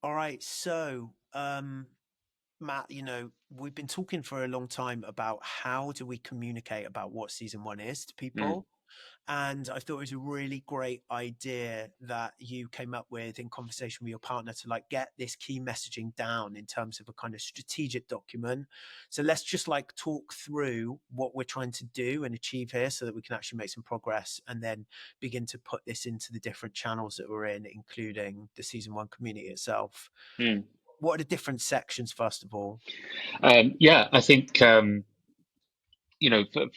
All right. So, Matt, we've been talking for a long time about how do we communicate about what season one is to Mm, people. And I thought it was a really great idea that you came up with in conversation with your partner to like get this key messaging down in terms of a kind of strategic document. So let's just like talk through what we're trying to do and achieve here so that we can actually make some progress and then begin to put this into the different channels that we're in, including the season one community itself. mm. What are the different sections, first of all? Yeah, I think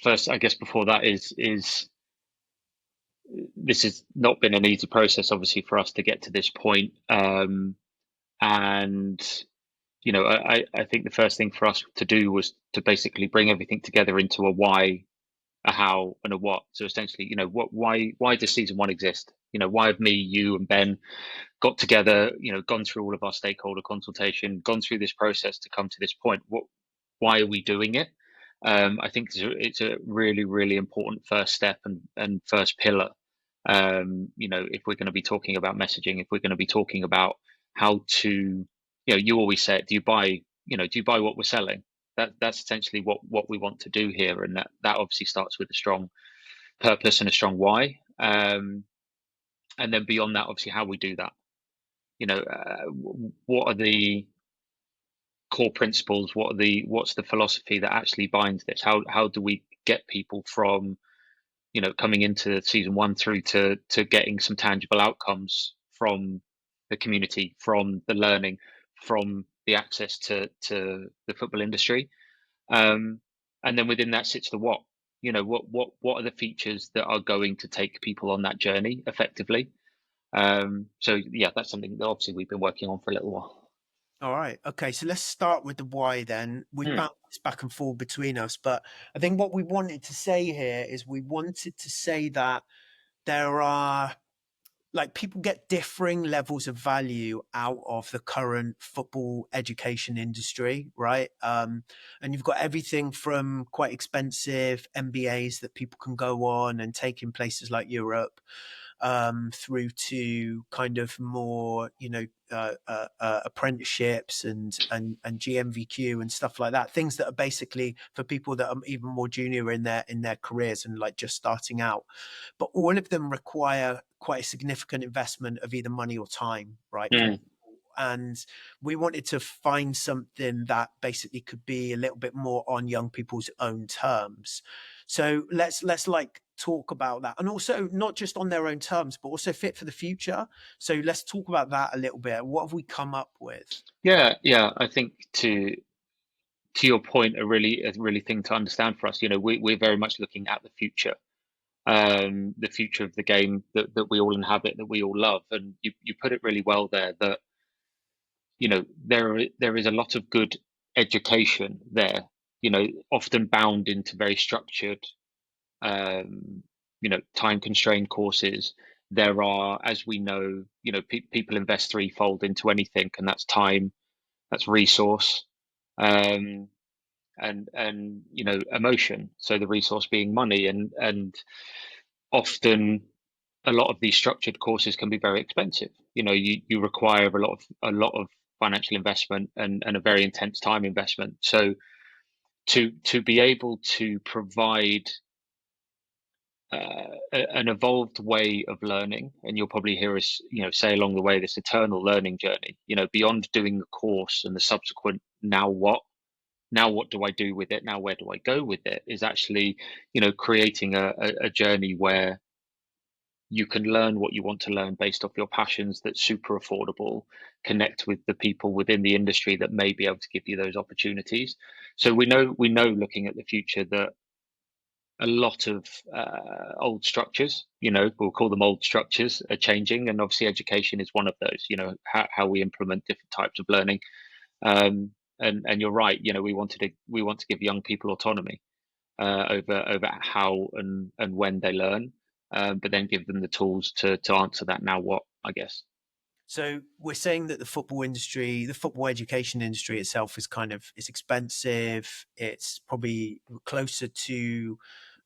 first, I guess before that is this has not been an easy process, obviously, for us to get to this point. And I think the first thing for us to do was to basically bring everything together into a why, a how, and a what. So essentially, why does season one exist? Why have me, you, and Ben got together? Gone through all of our stakeholder consultation, gone through this process to come to this point. Why are we doing it? I think it's a really, really important first step and first pillar. If we're going to be talking about messaging, if we're going to be talking about how to, you always say it, do you buy what we're selling? That's essentially what we want to do here, and that obviously starts with a strong purpose and a strong why. And then beyond that, obviously, how we do that. What are the core principles? What's the philosophy that actually binds this? How do we get people from coming into season one through to getting some tangible outcomes from the community, from the learning, from the access to the football industry? um, and then within that sits the what. What are the features that are going to take people on that journey effectively? So yeah, that's something that obviously we've been working on for a little while. All right. Okay. So let's start with the why then. We've Mm, bounced back and forth between us, but I think what we wanted to say here is we wanted to say that there are like people get differing levels of value out of the current football education industry, right? And you've got everything from quite expensive MBAs that people can go on and take in places like Europe, through to kind of more, apprenticeships and GMVQ and stuff like that. Things that are basically for people that are even more junior in their careers and like just starting out, but all of them require quite a significant investment of either money or time, right, from mm, people. And we wanted to find something that basically could be a little bit more on young people's own terms. So let's like talk about that, and also not just on their own terms, but also fit for the future. So let's talk about that a little bit. What have we come up with? yeah. I think to your point, a really thing to understand for us. We're very much looking at the future of the game that we all inhabit, that we all love. And you put it really well there, that there is a lot of good education there, often bound into very structured, um, time constrained courses. There are, as we know, people invest threefold into anything, and that's time, that's resource, um, and emotion. So the resource being money, and often a lot of these structured courses can be very expensive. You require a lot of financial investment and a very intense time investment. So to be able to provide an evolved way of learning, and you'll probably hear us say along the way, this eternal learning journey, beyond doing the course and the subsequent now what do I do with it, now where do I go with it, is actually creating a journey where you can learn what you want to learn based off your passions, that's super affordable, connect with the people within the industry that may be able to give you those opportunities. So we know looking at the future that a lot of old structures, we'll call them old structures, are changing, and obviously education is one of those. How we implement different types of learning. And you're right. We want to give young people autonomy over how and when they learn, but then give them the tools to answer that now what, I guess. So we're saying that the football industry, the football education industry itself is kind of it's expensive. It's probably closer to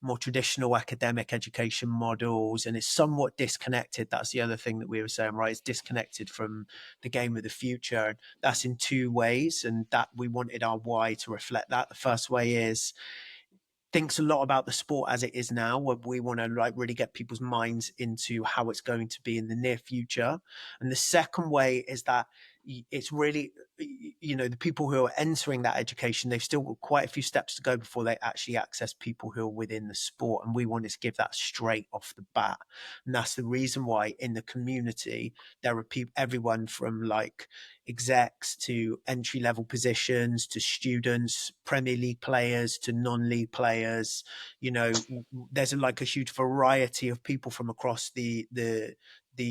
more traditional academic education models, and it's somewhat disconnected. That's the other thing that we were saying, right? It's disconnected from the game of the future. And that's in two ways, and that we wanted our why to reflect that. The first way is thinks a lot about the sport as it is now, where we want to like really get people's minds into how it's going to be in the near future. And the second way is that it's really, the people who are entering that education, they've still got quite a few steps to go before they actually access people who are within the sport. And we wanted to give that straight off the bat. And that's the reason why in the community, there are people, everyone from like execs to entry level positions to students, Premier League players to non-league players. There's like a huge variety of people from across the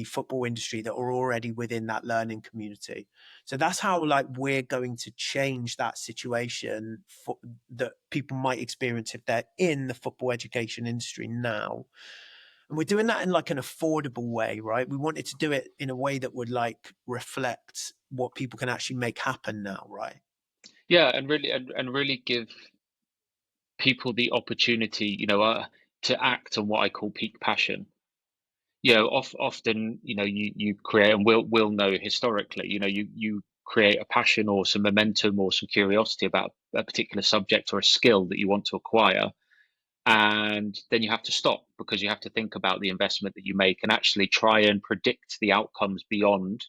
football industry that are already within that learning community. So that's how like we're going to change that situation that people might experience if they're in the football education industry now. And we're doing that in like an affordable way, right? We wanted to do it in a way that would like reflect what people can actually make happen now, right? Yeah, and really give people the opportunity, to act on what I call peak passion. Often, you create, and we'll know historically, you create a passion or some momentum or some curiosity about a particular subject or a skill that you want to acquire, and then you have to stop because you have to think about the investment that you make and actually try and predict the outcomes beyond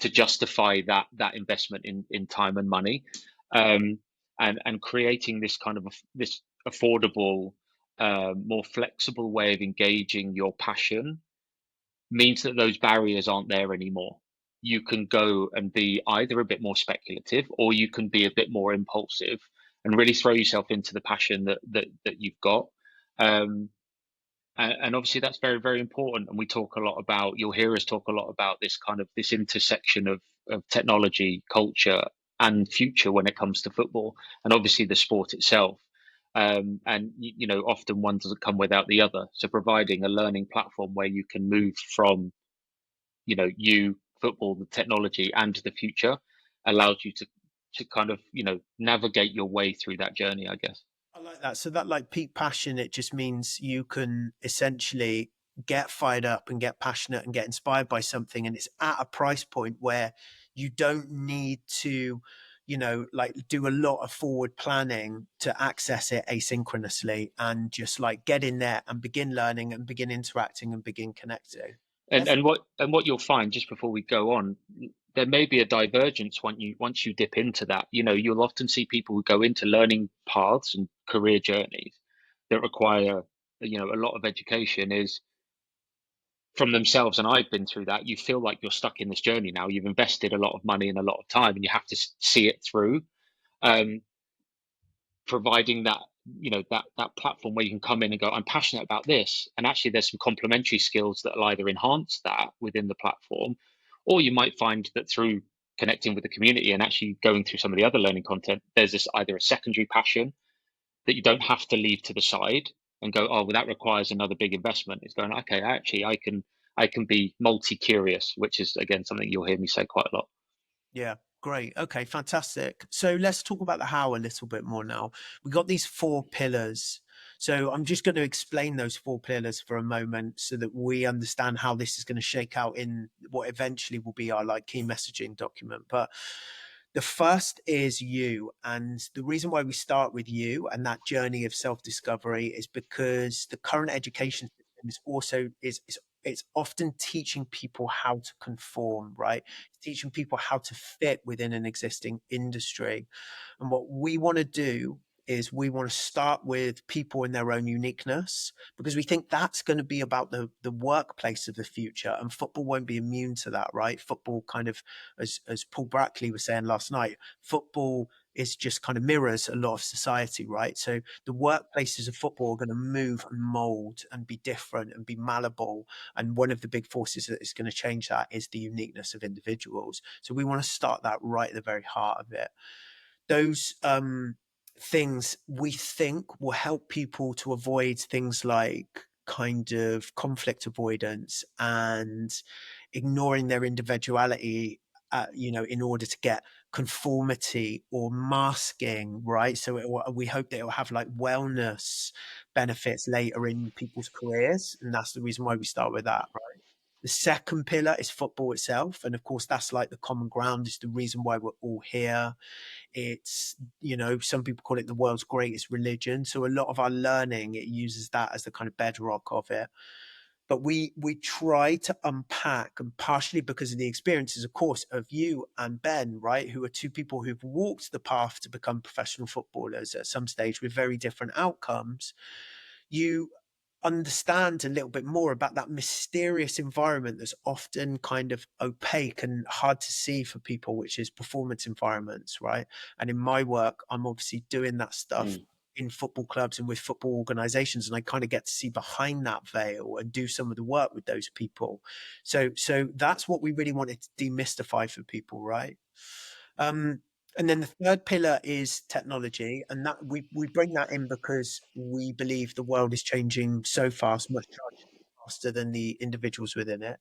to justify that investment in time and money, um, and creating this kind of this affordable, more flexible way of engaging your passion means that those barriers aren't there anymore. You can go and be either a bit more speculative or you can be a bit more impulsive and really throw yourself into the passion that you've got. Um, and obviously that's very, very important. And we talk a lot about, you'll hear us talk a lot about this kind of this intersection of technology, culture, and future when it comes to football, and obviously the sport itself. And often one doesn't come without the other. So providing a learning platform where you can move from, football, the technology, and the future allows you to kind of, navigate your way through that journey, I guess. I like that. So that like peak passion, it just means you can essentially get fired up and get passionate and get inspired by something. And it's at a price point where you don't need to, like do a lot of forward planning to access it asynchronously and just like get in there and begin learning and begin interacting and begin connecting. And Yes. and what you'll find, just before we go on, there may be a divergence once you dip into that. You'll often see people who go into learning paths and career journeys that require, a lot of education is from themselves. And I've been through that. You feel like you're stuck in this journey now. You've invested a lot of money and a lot of time, and you have to see it through. Um, Providing that, that platform where you can come in and go, I'm passionate about this, and actually there's some complementary skills that will either enhance that within the platform, or you might find that through connecting with the community and actually going through some of the other learning content, there's this either a secondary passion that you don't have to leave to the side and go, oh well, that requires another big investment. It's going, okay, actually I can be multi-curious, which is again something you'll hear me say quite a lot. Yeah, great. Okay, fantastic. So let's talk about the how a little bit more now. We got these four pillars. So I'm just going to explain those four pillars for a moment so that we understand how this is going to shake out in what eventually will be our like key messaging document. But the first is you. And the reason why we start with you and that journey of self-discovery is because the current education system is also is it's often teaching people how to conform, right? It's teaching people how to fit within an existing industry. And what we want to do is we want to start with people in their own uniqueness because we think that's going to be about the workplace of the future, and football won't be immune to that, right? Football kind of, as Paul Brackley was saying last night, football is just kind of mirrors a lot of society, right? So the workplaces of football are going to move and mold and be different and be malleable, and one of the big forces that is going to change that is the uniqueness of individuals. So we want to start that right at the very heart of it. Those things we think will help people to avoid things like kind of conflict avoidance and ignoring their individuality in order to get conformity or masking, right? So we hope that it will have like wellness benefits later in people's careers, and that's the reason why we start with that, right? The second pillar is football itself, and of course that's like the common ground. It's the reason why we're all here. It's, some people call it the world's greatest religion. So a lot of our learning, it uses that as the kind of bedrock of it. But we try to unpack, and partially because of the experiences, of course, of you and Ben, right, who are two people who've walked the path to become professional footballers at some stage with very different outcomes. You understand a little bit more about that mysterious environment that's often kind of opaque and hard to see for people, which is performance environments, right? And in my work, I'm obviously doing that stuff Mm. in football clubs and with football organizations, and I kind of get to see behind that veil and do some of the work with those people. So that's what we really wanted to demystify for people, right? um and then the third pillar is technology, and that we bring that in because we believe the world is changing so fast, much faster than the individuals within it.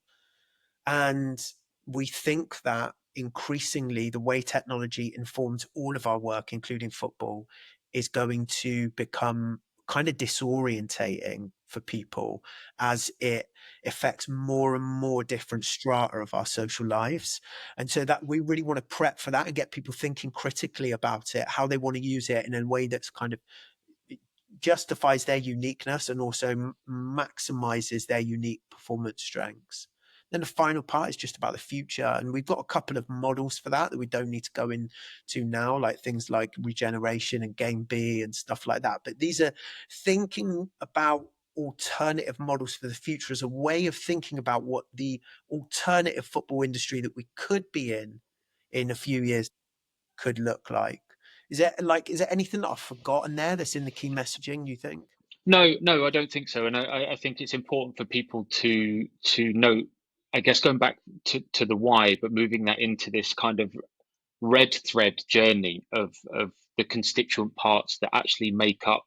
And we think that increasingly the way technology informs all of our work, including football, is going to become kind of disorientating for people as it affects more and more different strata of our social lives. And so that we really want to prep for that and get people thinking critically about it, how they want to use it in a way that's kind of justifies their uniqueness and also maximizes their unique performance strengths. Then the final part is just about the future, and we've got a couple of models for that we don't need to go into now, like things like regeneration and game B and stuff like that. But these are thinking about alternative models for the future as a way of thinking about what the alternative football industry that we could be in a few years could look like. Is there anything that I've forgotten there that's in the key messaging, you think? No, no, I don't think so. And I think it's important for people to note, I guess going back to the why, but moving that into this kind of red thread journey of the constituent parts that actually make up,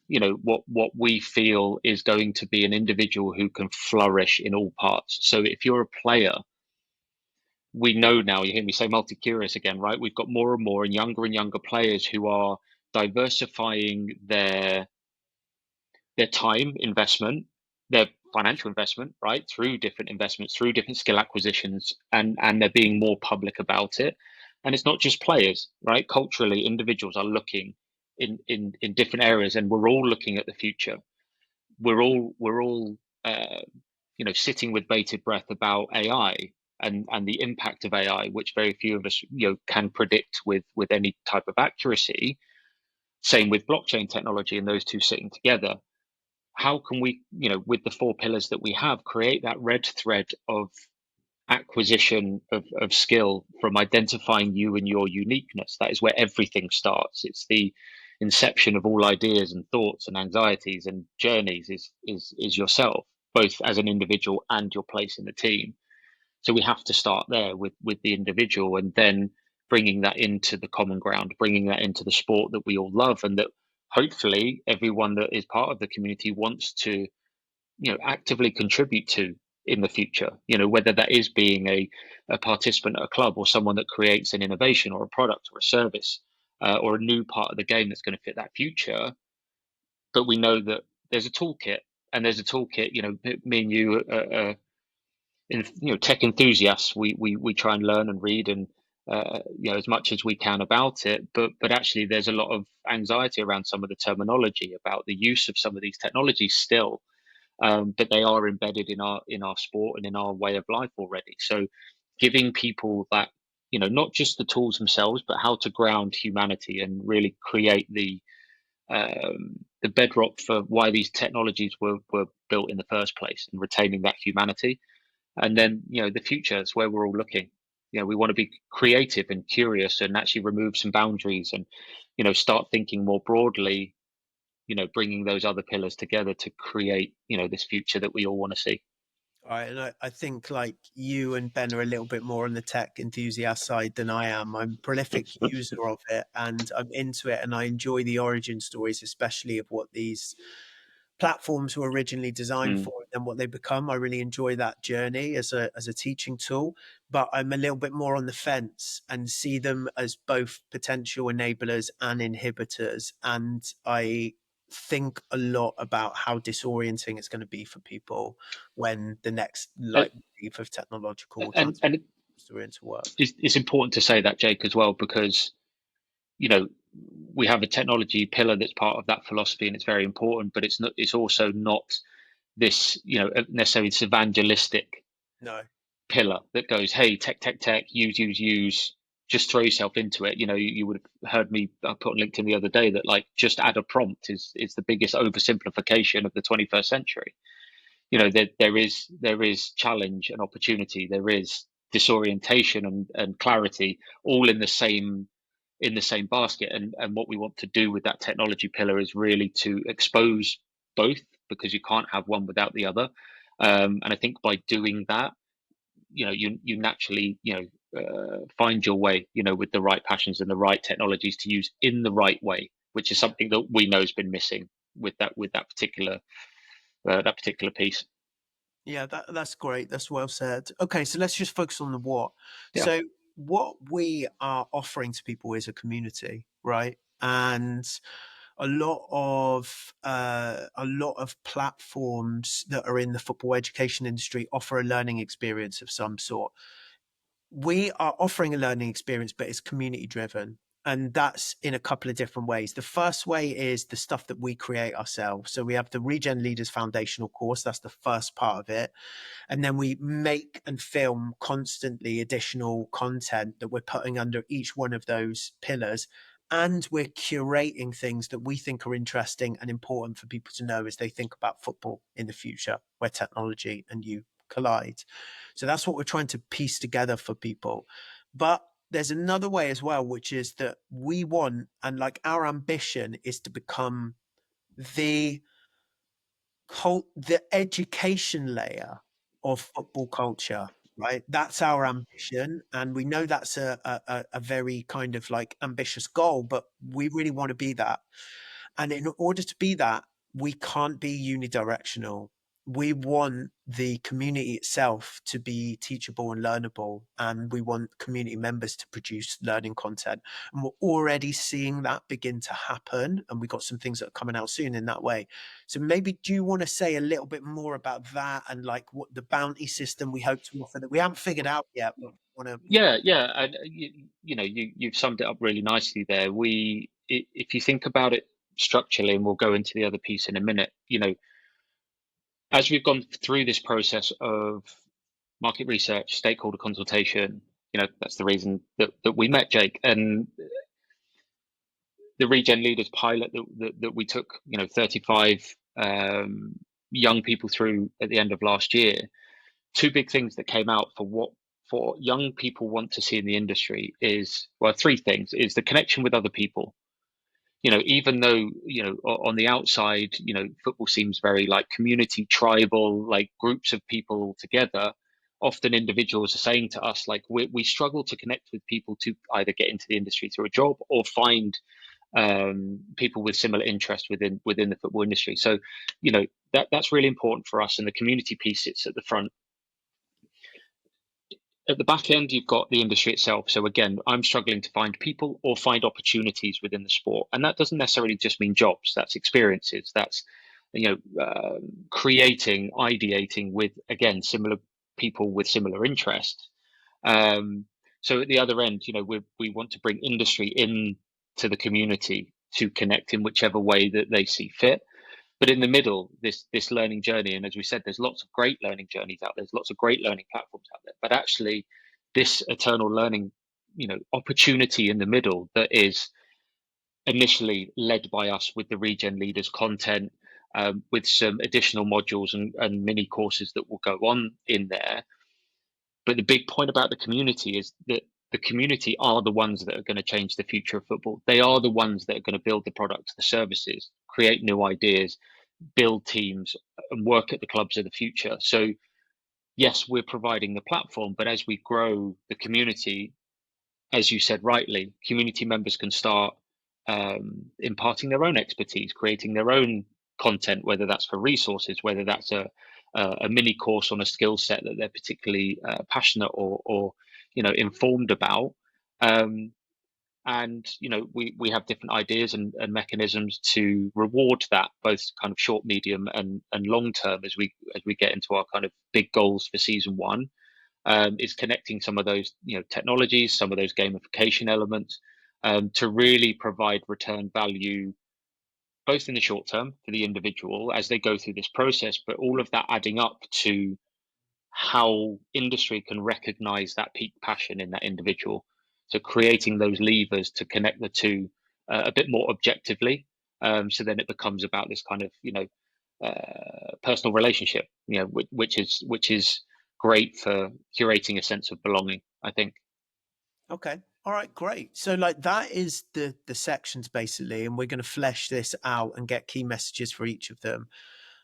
what we feel is going to be an individual who can flourish in all parts. So if you're a player, we know now, you hear me say multi-curious again, right? We've got more and more and younger players who are diversifying their time investment, their financial investment, right, through different investments, through different skill acquisitions, and they're being more public about it. And it's not just players, right? Culturally, individuals are looking in different areas, and we're all looking at the future. We're all sitting with bated breath about AI and the impact of AI, which very few of us can predict with any type of accuracy. Same with blockchain technology and those two sitting together. How can we, with the four pillars that we have, create that red thread of acquisition of skill from identifying you and your uniqueness? That is where everything starts. It's the inception of all ideas and thoughts and anxieties and journeys is yourself, both as an individual and your place in the team. So we have to start there with the individual, and then bringing that into the common ground, bringing that into the sport that we all love, and that hopefully everyone that is part of the community wants to actively contribute to in the future. Whether that is being a participant at a club, or someone that creates an innovation or a product or a service, or a new part of the game that's going to fit that future. But we know that there's a toolkit, and there's a toolkit. Me and you tech enthusiasts, we try and learn and read, and as much as we can about it, but actually there's a lot of anxiety around some of the terminology about the use of some of these technologies still. But they are embedded in our sport and in our way of life already. So giving people that, not just the tools themselves, but how to ground humanity and really create the bedrock for why these technologies were built in the first place, and retaining that humanity. And then, the future is where we're all looking. We want to be creative and curious, and actually remove some boundaries, and start thinking more broadly, bringing those other pillars together to create, this future that we all want to see. All right, and I think like you and Ben are a little bit more on the tech enthusiast side than I am. I'm a prolific user of it, and I'm into it, and I enjoy the origin stories, especially of what these platforms were originally designed Mm. for and what they become. I really enjoy that journey as a teaching tool, but I'm a little bit more on the fence and see them as both potential enablers and inhibitors. And I think a lot about how disorienting it's going to be for people when the next And, like wave of technological and transfer into work. it's important to say that, Jake, as well, because you know we have a technology pillar that's part of that philosophy, and it's very important. But it's not. It's also not this, necessarily this evangelistic No. pillar that goes, "Hey, tech, tech, tech, use, just throw yourself into it." You would have heard me put on LinkedIn the other day that like just add a prompt is the biggest oversimplification of the 21st century. There is challenge and opportunity, there is disorientation and clarity, all in the same basket. And what we want to do with that technology pillar is really to expose both, because you can't have one without the other. And I think by doing that, you naturally find your way, with the right passions and the right technologies to use in the right way, which is Yeah. something that we know has been missing with that particular piece. Yeah, that's great. That's well said. Okay, so let's just focus on the what. Yeah. So what we are offering to people is a community, right? And a lot of platforms that are in the football education industry offer a learning experience of some sort. We are offering a learning experience, but it's community driven. And that's in a couple of different ways. The first way is the stuff that we create ourselves. So we have the Regen Leaders Foundational course. That's the first part of it. And then we make and film constantly additional content that we're putting under each one of those pillars. And we're curating things that we think are interesting and important for people to know as they think about football in the future, where technology and you collide. So that's what we're trying to piece together for people. But there's another way as well, which is that we want, and like our ambition is to become the the education layer of football culture, right? That's our ambition, and we know that's a very kind of like ambitious goal, but we really want to be that. And in order to be that, we can't be unidirectional. We want the community itself to be teachable and learnable, and we want community members to produce learning content. And we're already seeing that begin to happen. And we've got some things that are coming out soon in that way. So maybe do you want to say a little bit more about that and like what the bounty system we hope to offer that we haven't figured out yet, but want to. Yeah, yeah, and you've summed it up really nicely there. If you think about it structurally, and we'll go into the other piece in a minute. As we've gone through this process of market research, stakeholder consultation, that's the reason that we met, Jake, and the Regen Leaders pilot that we took, 35 young people through at the end of last year. Two big things that came out for young people want to see in the industry is, well, three things: is the connection with other people. Even though, on the outside, football seems very like community, tribal, like groups of people together. Often individuals are saying to us, like, we struggle to connect with people to either get into the industry through a job or find people with similar interest within the football industry. So, that's really important for us, and the community piece sits at the front. At the back end, you've got the industry itself. So again, I'm struggling to find people or find opportunities within the sport, and that doesn't necessarily just mean jobs. That's experiences. That's creating, ideating with, again, similar people with similar interests. So at the other end, we want to bring industry in to the community to connect in whichever way that they see fit. But in the middle, this learning journey, and as we said, there's lots of great learning journeys out there. There's lots of great learning platforms out there. But actually, this eternal learning, opportunity in the middle that is initially led by us with the Regen Leaders content, with some additional modules and mini courses that will go on in there. But the big point about the community is that the community are the ones that are going to change the future of football. They are the ones that are going to build the products, the services, create new ideas, build teams, and work at the clubs of the future. So, yes, we're providing the platform, but as we grow the community, as you said rightly, community members can start imparting their own expertise, creating their own content, whether that's for resources, whether that's a mini course on a skill set that they're particularly passionate or informed about. Um, and we have different ideas and mechanisms to reward that, both kind of short, medium, and long term, as we get into our kind of big goals for season one. Is connecting some of those technologies, some of those gamification elements, to really provide return value, both in the short term for the individual as they go through this process, but all of that adding up to how industry can recognize that peak passion in that individual. So creating those levers to connect the two a bit more objectively. So then it becomes about this kind of personal relationship, which is great for curating a sense of belonging, I think. Okay. All right, great. So like that is the sections basically, and we're going to flesh this out and get key messages for each of them.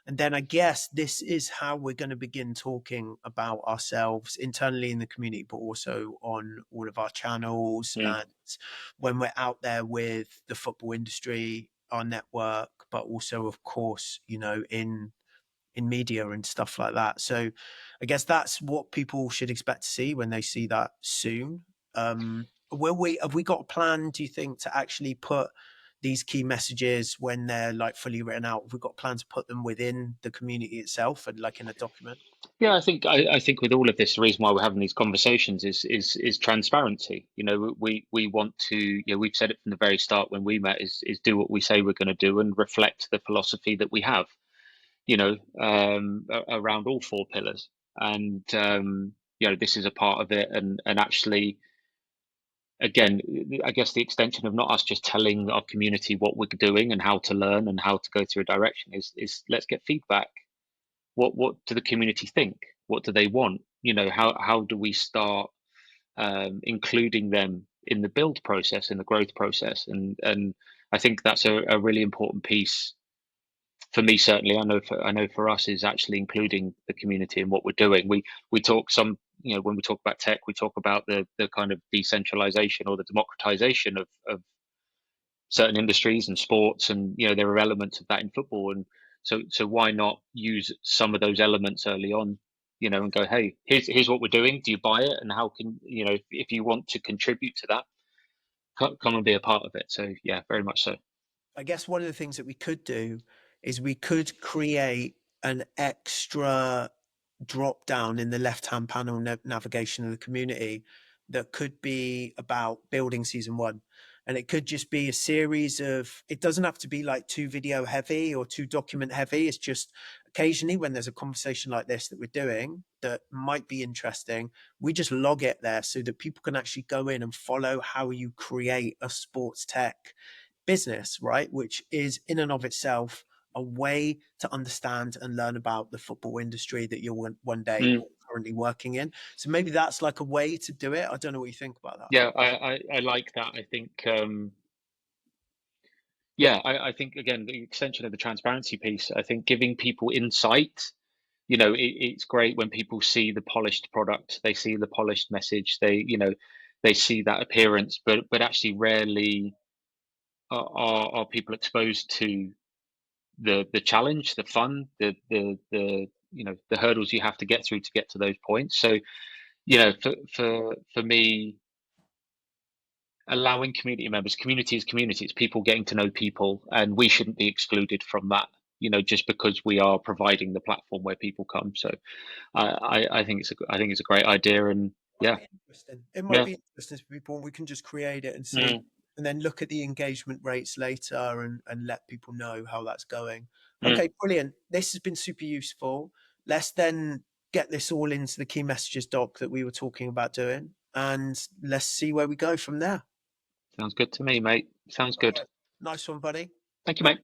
And then I guess this is how we're going to begin talking about ourselves internally in the community, but also on all of our channels Mm. and when we're out there with the football industry, our network, but also of course, in media and stuff like that. So I guess that's what people should expect to see when they see that soon. Will we have we got a plan, do you think, to actually put these key messages when they're like fully written out? Have we got a plan to put them within the community itself and like in a document? Yeah, I think with all of this, the reason why we're having these conversations is transparency. We want to, we've said it from the very start when we met, is do what we say we're going to do and reflect the philosophy that we have, around all four pillars. And this is a part of it. And actually, again, I guess the extension of not us just telling our community what we're doing and how to learn and how to go through a direction is let's get feedback. What do the community think? What do they want? How do we start including them in the build process, in the growth process? And I think that's a really important piece for me. Certainly, I know for us is actually including the community in what we're doing. We talk some, when we talk about tech, we talk about the kind of decentralization or the democratization of certain industries and sports, and there are elements of that in football. And so why not use some of those elements early on, and go, hey, here's what we're doing, do you buy it? And how can, if you want to contribute to that, come and be a part of it. So yeah, very much so. I guess one of the things that we could do is we could create an extra drop down in the left hand panel navigation of the community that could be about building season one. And it could just be a series of, it doesn't have to be like too video heavy or too document heavy. It's just occasionally when there's a conversation like this that we're doing that might be interesting, we just log it there so that people can actually go in and follow how you create a sports tech business, right? Which is in and of itself a way to understand and learn about the football industry that you're one day Mm, or currently working in. So maybe that's like a way to do it. I don't know what you think about that. yeah, I like that. I think yeah, I think again the extension of the transparency piece. I think giving people insight. It's great when people see the polished product, they see the polished message, they see that appearance, but actually rarely are people exposed to the challenge, the fun, the hurdles you have to get through to get to those points. So for me, allowing community members, community is community, it's people getting to know people, and we shouldn't be excluded from that. Just because we are providing the platform where people come. So I think it's a great idea, and Might yeah, be interesting. It might yeah, be interesting to people. We can just create it and see, mm, and then look at the engagement rates later and let people know how that's going. mm, Okay, brilliant. This has been super useful. Let's then get this all into the key messages doc that we were talking about doing, and let's see where we go from there. sounds good to me, mate. Sounds All good. right. Nice one, buddy. Thank you, mate.